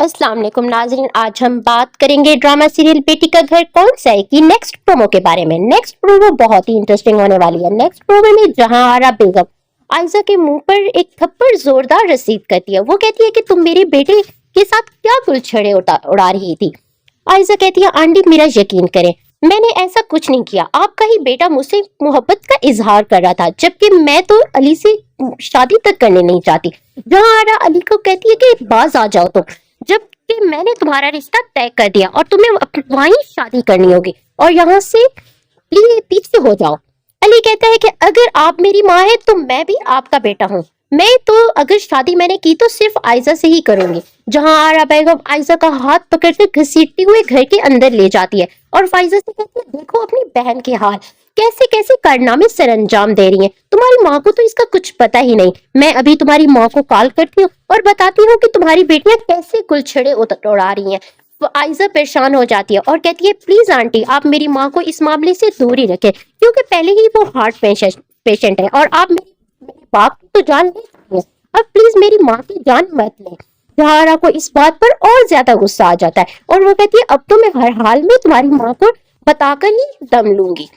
अस्सलाम वालेकुम नाजरीन, आज हम बात करेंगे ड्रामा सीरियल बेटी का घर कौन सा है की नेक्स्ट प्रोमो के बारे में। नेक्स्ट प्रोमो बहुत ही इंटरेस्टिंग होने वाली है। नेक्स्ट प्रोमो में जहां आरा बेगम आयजा के मुंह पर एक थप्पड़ जोरदार रसीद करती है। वो कहती है कि तुम मेरे बेटे के साथ क्या गुलछड़े उड़ा रही थी। आयजा कहती है आंटी मेरा यकीन करें, मैंने ऐसा कुछ नहीं किया। आपका ही बेटा मुझसे मोहब्बत का इजहार कर रहा था, जबकि मैं तो अली से शादी तक करने नहीं चाहती। जहां आरा अली को कहती है कि बाज आ जाओ तुम, जबकि मैंने तुम्हारा रिश्ता तय कर दिया और तुम्हें वहीं शादी करनी होगी और यहाँ से पीछे हो जाओ। अली कहता है कि अगर आप मेरी माँ है तो मैं भी आपका बेटा हूँ। मैं तो अगर शादी मैंने की तो सिर्फ आयजा से ही करूंगी। जहां आरा बेगम आयजा का हाथ पकड़कर घसीटते हुए घर के अंदर ले जाती है और फाइजा से कहती है देखो अपनी बहन के हाल, कैसे कैसे कारनामे सरअंजाम दे रही है। तुम्हारी माँ को तो इसका कुछ पता ही नहीं। मैं अभी तुम्हारी माँ को कॉल करती हूँ और बताती हूँ कि तुम्हारी बेटियां कैसे गुलछड़े उड़ा रही हैं। आयजा परेशान हो जाती है और कहती है प्लीज आंटी आप मेरी माँ को इस मामले से दूर ही रखें, क्योंकि पहले ही वो हार्ट पेशेंट है और आप मेरे बाप की तो जान ले सकते हैं, अब प्लीज मेरी माँ की जान मत ले। जहारा को इस बात पर और ज्यादा गुस्सा आ जाता है और वो कहती है अब तो मैं हर हाल में तुम्हारी माँ को बताकर ही दम लूंगी।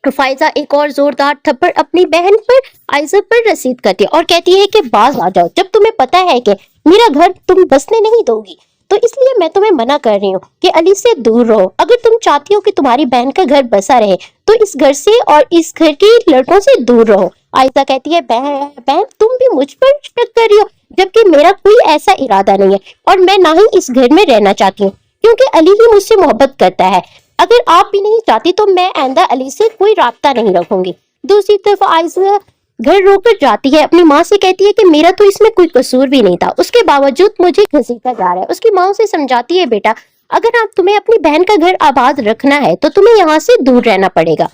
फाइजा एक और जोरदार थप्पड़ अपनी बहन पर आयजा पर रसीद करती है और कहती है कि बाज आ जाओ, जब तुम्हें पता है कि मेरा घर तुम बसने नहीं दोगी तो इसलिए मैं तुम्हें मना कर रही हूँ कि अली से दूर रहो। अगर तुम चाहती हो कि तुम्हारी बहन का घर बसा रहे तो इस घर से और इस घर के लड़कों से दूर रहो। आयजा कहती है बहन तुम भी मुझ पर शक कर रही हो, जबकि मेरा कोई ऐसा इरादा नहीं है और मैं ना ही इस घर में रहना चाहती हूँ, क्योंकि अली ही मुझसे मोहब्बत करता है। अगर आप भी नहीं चाहती तो मैं आइंदा अली से कोई राब्ता नहीं रखूंगी। दूसरी तरफ आयजा घर रोकर जाती है, अपनी माँ से कहती है कि मेरा तो इसमें कोई कसूर भी नहीं था, उसके बावजूद मुझे घसीटा जा रहा है। उसकी माँ से समझाती है बेटा अगर आप तुम्हें अपनी बहन का घर आबाद रखना है तो तुम्हें यहाँ से दूर रहना पड़ेगा।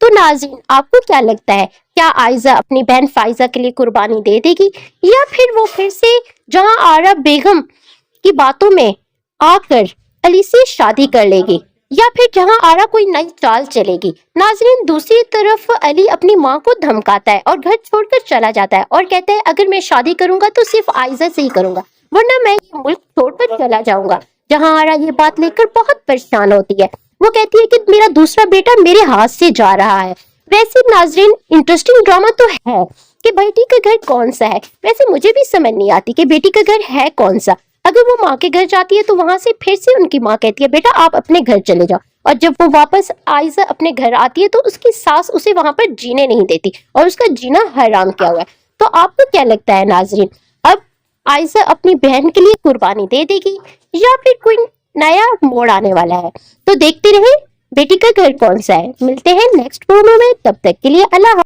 तो नाज़रीन आपको क्या लगता है, क्या आयजा अपनी बहन फाइजा के लिए कुर्बानी दे देगी या फिर वो फिर से जहाँ आरा बेगम की बातों में आकर अली से शादी कर लेगी या फिर जहां आरा कोई नई चाल चलेगी। नाजरीन दूसरी तरफ अली अपनी माँ को धमकाता है और घर छोड़कर चला जाता है और कहता है अगर मैं शादी करूंगा तो सिर्फ आयजा से ही करूंगा, वरना मैं ये मुल्क छोड़कर चला जाऊंगा। जहां आरा ये बात लेकर बहुत परेशान होती है। वो कहती है कि मेरा दूसरा बेटा मेरे हाथ से जा रहा है। वैसे नाजरीन इंटरेस्टिंग ड्रामा तो है कि बेटी का घर कौन सा है। वैसे मुझे भी समझ नहीं आती कि बेटी का घर है कौन सा। अगर वो माँ के घर जाती है तो वहां से फिर से उनकी माँ कहती है बेटा आप अपने घर चले जाओ, और जब वो वापस आयजा अपने घर आती है तो उसकी सास उसे वहां पर जीने नहीं देती और उसका जीना हराम किया हुआ है। तो आपको क्या लगता है नाजरीन, अब आयजा अपनी बहन के लिए कुर्बानी दे देगी या फिर कोई नया मोड़ आने वाला है? तो देखते रहे बेटी का घर कौन सा है। मिलते हैं नेक्स्ट प्रोमो में, तब तक के लिए अल्लाह।